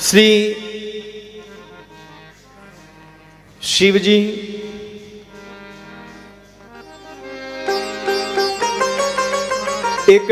श्री शिव जी एक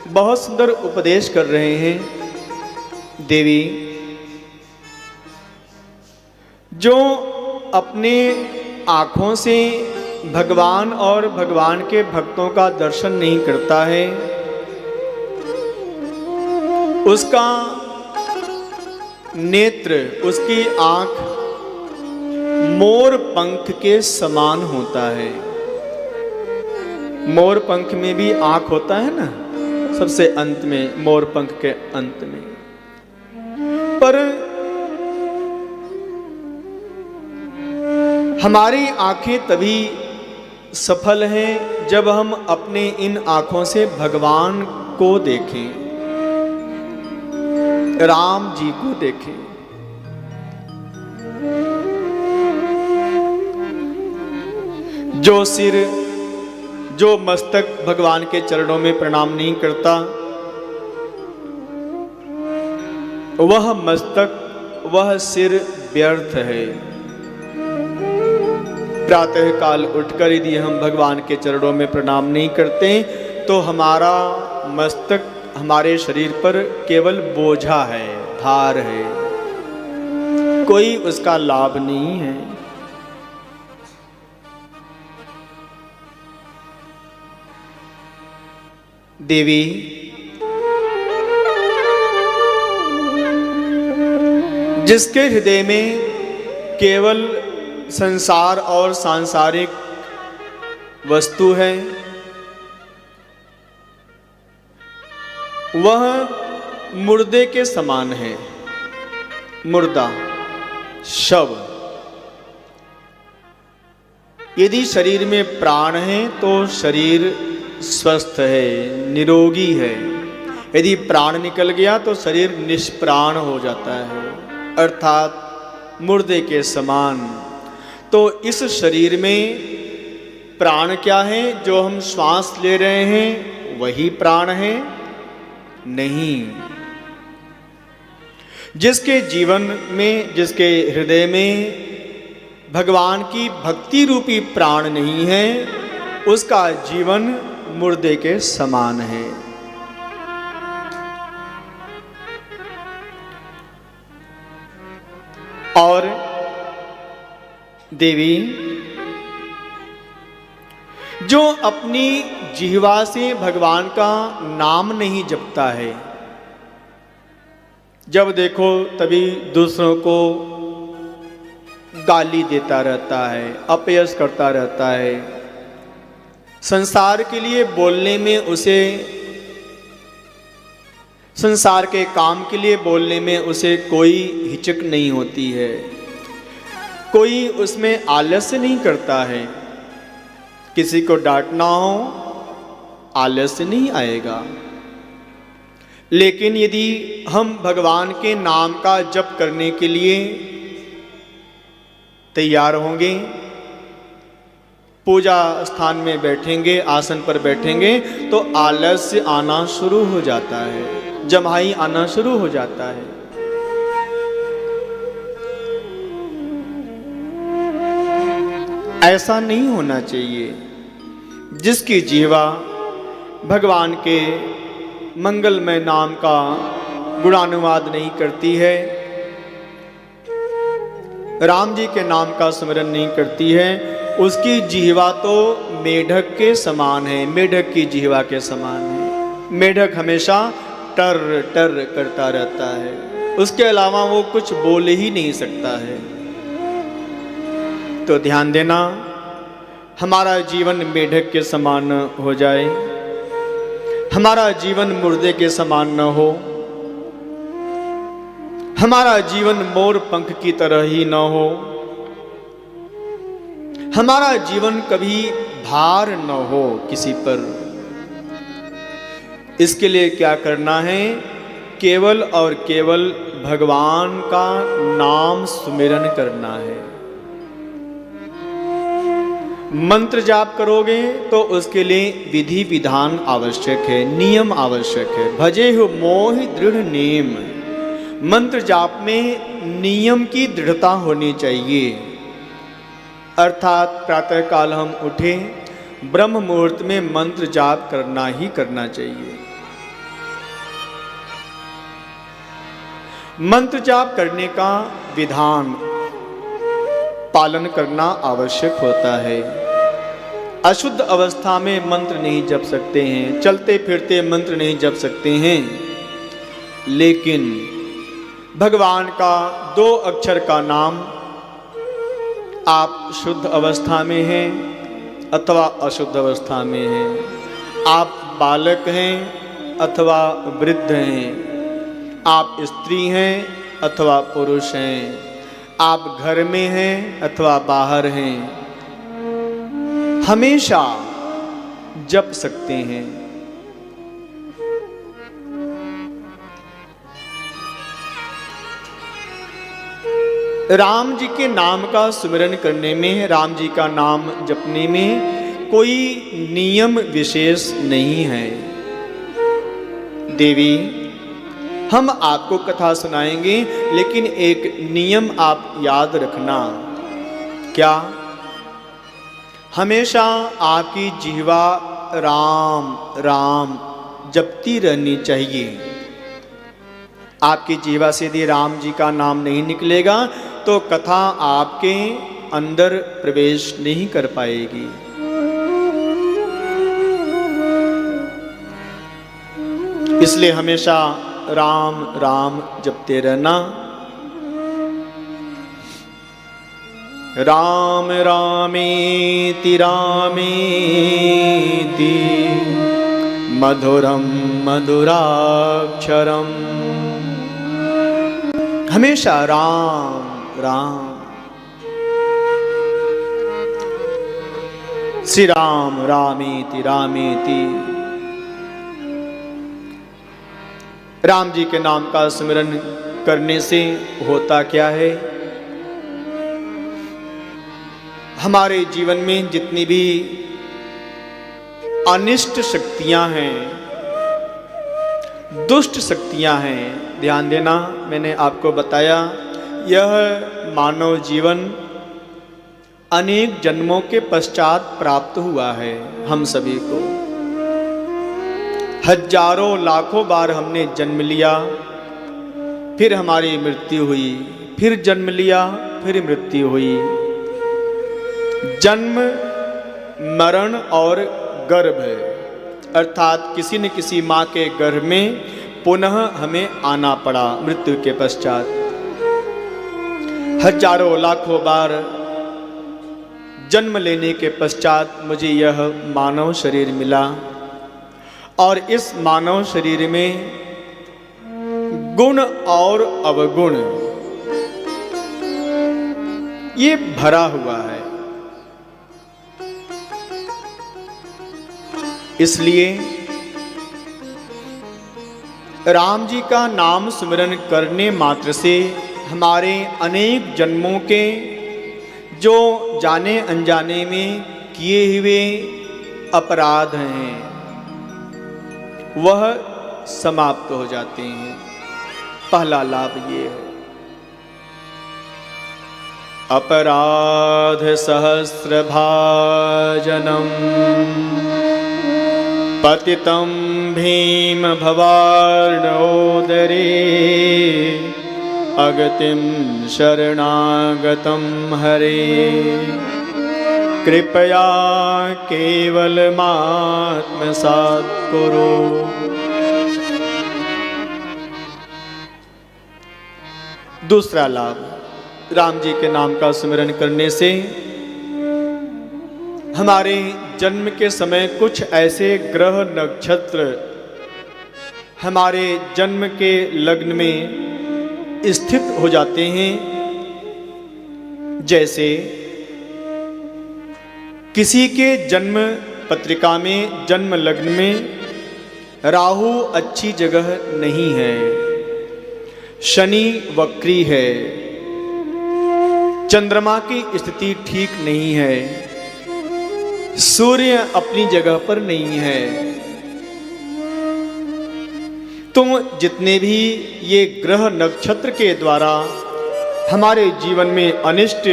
बहुत सुंदर उपदेश कर रहे हैं। देवी जो अपने आँखों से भगवान और भगवान के भक्तों का दर्शन नहीं करता है, उसका नेत्र, उसकी आँख मोर पंख के समान होता है। मोर पंख में भी आँख होता है ना, सबसे अंत में, मोर पंख के अंत में। पर हमारी आंखें तभी सफल हैं जब हम अपने इन आंखों से भगवान को देखें, राम जी को देखें। जो सिर, जो मस्तक भगवान के चरणों में प्रणाम नहीं करता, वह मस्तक, वह सिर व्यर्थ है। प्रातः काल उठकर यदि हम भगवान के चरणों में प्रणाम नहीं करते तो हमारा मस्तक हमारे शरीर पर केवल बोझा है, भार है, कोई उसका लाभ नहीं है। देवी जिसके हृदय में केवल संसार और सांसारिक वस्तु है, वह मुर्दे के समान है। मुर्दा, शव। यदि शरीर में प्राण है तो शरीर स्वस्थ है, निरोगी है। यदि प्राण निकल गया तो शरीर निष्प्राण हो जाता है, अर्थात मुर्दे के समान। तो इस शरीर में प्राण क्या है? जो हम श्वास ले रहे हैं वही प्राण है? नहीं। जिसके जीवन में, जिसके हृदय में भगवान की भक्ति रूपी प्राण नहीं है, उसका जीवन मुर्दे के समान है। और देवी जो अपनी जिह्वा से भगवान का नाम नहीं जपता है, जब देखो तभी दूसरों को गाली देता रहता है, अपयश करता रहता है, संसार के लिए बोलने में उसे, संसार के काम के लिए बोलने में उसे कोई हिचक नहीं होती है, कोई उसमें आलस्य नहीं करता है। किसी को डांटना हो आलस्य नहीं आएगा। लेकिन यदि हम भगवान के नाम का जप करने के लिए तैयार होंगे, पूजा स्थान में बैठेंगे, आसन पर बैठेंगे, तो आलस्य आना शुरू हो जाता है, जम्हाई आना शुरू हो जाता है। ऐसा नहीं होना चाहिए। जिसकी जीवा भगवान के मंगलमय नाम का गुणानुवाद नहीं करती है, राम जी के नाम का स्मरण नहीं करती है, उसकी जीवा तो मेढक के समान है, मेढक की जीवा के समान है। मेढक हमेशा टर टर करता रहता है, उसके अलावा वो कुछ बोल ही नहीं सकता है। तो ध्यान देना, हमारा जीवन मेढक के समान न हो जाए, हमारा जीवन मुर्दे के समान न हो, हमारा जीवन मोर पंख की तरह ही न हो, हमारा जीवन कभी भार न हो किसी पर। इसके लिए क्या करना है? केवल और केवल भगवान का नाम सुमिरन करना है। मंत्र जाप करोगे तो उसके लिए विधि विधान आवश्यक है, नियम आवश्यक है। भजे हो मोहि दृढ़ नेम, मंत्र जाप में नियम की दृढ़ता होनी चाहिए। अर्थात प्रातःकाल हम उठे, ब्रह्म मुहूर्त में मंत्र जाप करना ही करना चाहिए। मंत्र जाप करने का विधान पालन करना आवश्यक होता है। अशुद्ध अवस्था में मंत्र नहीं जप सकते हैं, चलते फिरते मंत्र नहीं जप सकते हैं, लेकिन भगवान का 2 अक्षर का नाम आप शुद्ध अवस्था में हैं अथवा अशुद्ध अवस्था में हैं, आप बालक हैं अथवा वृद्ध हैं, आप स्त्री हैं अथवा पुरुष हैं, आप घर में हैं अथवा बाहर हैं, हमेशा जप सकते हैं। राम जी के नाम का सुमिरन करने में, राम जी का नाम जपने में कोई नियम विशेष नहीं है। देवी, हम आपको कथा सुनाएंगे, लेकिन एक नियम आप याद रखना। क्या? हमेशा आपकी जिह्वा राम राम जपती रहनी चाहिए। आपकी जिह्वा से यदि राम जी का नाम नहीं निकलेगा तो कथा आपके अंदर प्रवेश नहीं कर पाएगी। इसलिए हमेशा राम राम जपते रहना। राम रामेति रामेति मधुरम मधुराक्षरम। हमेशा राम राम। श्री राम रामेति रामेति। राम जी के नाम का स्मरण करने से होता क्या है? हमारे जीवन में जितनी भी अनिष्ट शक्तियां हैं, दुष्ट शक्तियां हैं, ध्यान देना, मैंने आपको बताया यह मानव जीवन अनेक जन्मों के पश्चात प्राप्त हुआ है। हम सभी को हजारों लाखों बार हमने जन्म लिया, फिर हमारी मृत्यु हुई, फिर जन्म लिया, फिर मृत्यु हुई। जन्म, मरण और गर्भ, अर्थात किसी न किसी माँ के गर्भ में पुनः हमें आना पड़ा मृत्यु के पश्चात। हजारों लाखों बार जन्म लेने के पश्चात मुझे यह मानव शरीर मिला, और इस मानव शरीर में गुण और अवगुण ये भरा हुआ है। इसलिए राम जी का नाम स्मरण करने मात्र से हमारे अनेक जन्मों के जो जाने अनजाने में किए हुए अपराध हैं वह समाप्त हो जाते हैं। पहला लाभ ये है। अपराध सहस्र भाजनम पतितं भीम भवार्णोदरे अगतिं शरणागतं हरे कृपया केवलमात्मसात् कुरु। दूसरा लाभ, राम जी के नाम का स्मरण करने से हमारे जन्म के समय कुछ ऐसे ग्रह नक्षत्र हमारे जन्म के लग्न में स्थित हो जाते हैं। जैसे किसी के जन्म पत्रिका में, जन्म लग्न में राहु अच्छी जगह नहीं है, शनि वक्री है, चंद्रमा की स्थिति ठीक नहीं है, सूर्य अपनी जगह पर नहीं है, तो जितने भी ये ग्रह नक्षत्र के द्वारा हमारे जीवन में अनिष्ट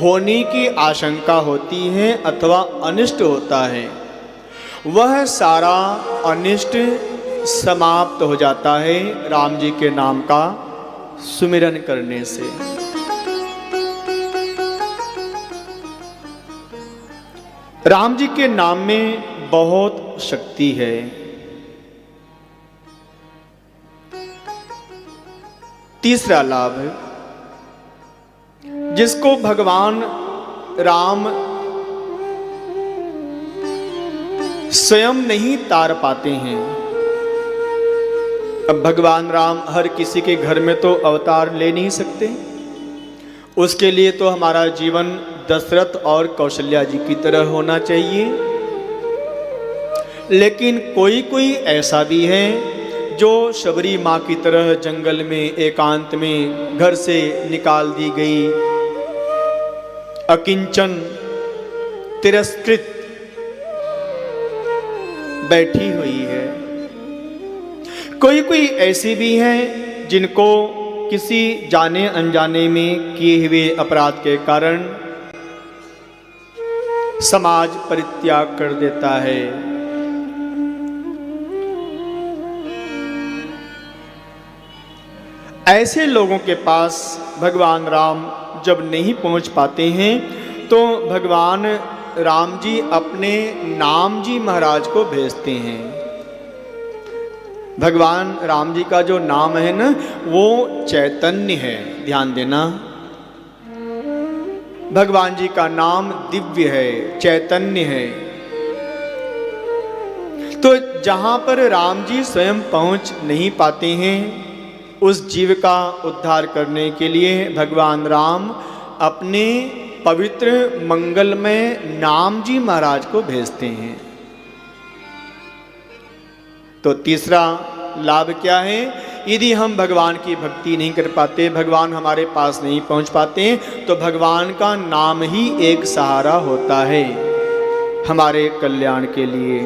होने की आशंका होती है अथवा अनिष्ट होता है, वह सारा अनिष्ट समाप्त हो जाता है राम जी के नाम का सुमिरन करने से। राम जी के नाम में बहुत शक्ति है। तीसरा लाभ है, जिसको भगवान राम स्वयं नहीं तार पाते हैं। अब भगवान राम हर किसी के घर में तो अवतार ले नहीं सकते, उसके लिए तो हमारा जीवन दशरथ और कौशल्या जी की तरह होना चाहिए। लेकिन कोई कोई ऐसा भी है जो शबरी माँ की तरह जंगल में एकांत में घर से निकाल दी गई, अकिंचन तिरस्कृत बैठी हुई है। कोई कोई ऐसी भी हैं जिनको किसी जाने अनजाने में किए हुए अपराध के कारण समाज परित्याग कर देता है। ऐसे लोगों के पास भगवान राम जब नहीं पहुंच पाते हैं तो भगवान राम जी अपने नाम जी महाराज को भेजते हैं। भगवान राम जी का जो नाम है ना, वो चैतन्य है, ध्यान देना। भगवान जी का नाम दिव्य है, चैतन्य है। तो जहां पर राम जी स्वयं पहुंच नहीं पाते हैं, उस जीव का उद्धार करने के लिए भगवान राम अपने पवित्र मंगलमय नाम जी महाराज को भेजते हैं। तो तीसरा लाभ क्या है? यदि हम भगवान की भक्ति नहीं कर पाते, भगवान हमारे पास नहीं पहुंच पाते, तो भगवान का नाम ही एक सहारा होता है हमारे कल्याण के लिए।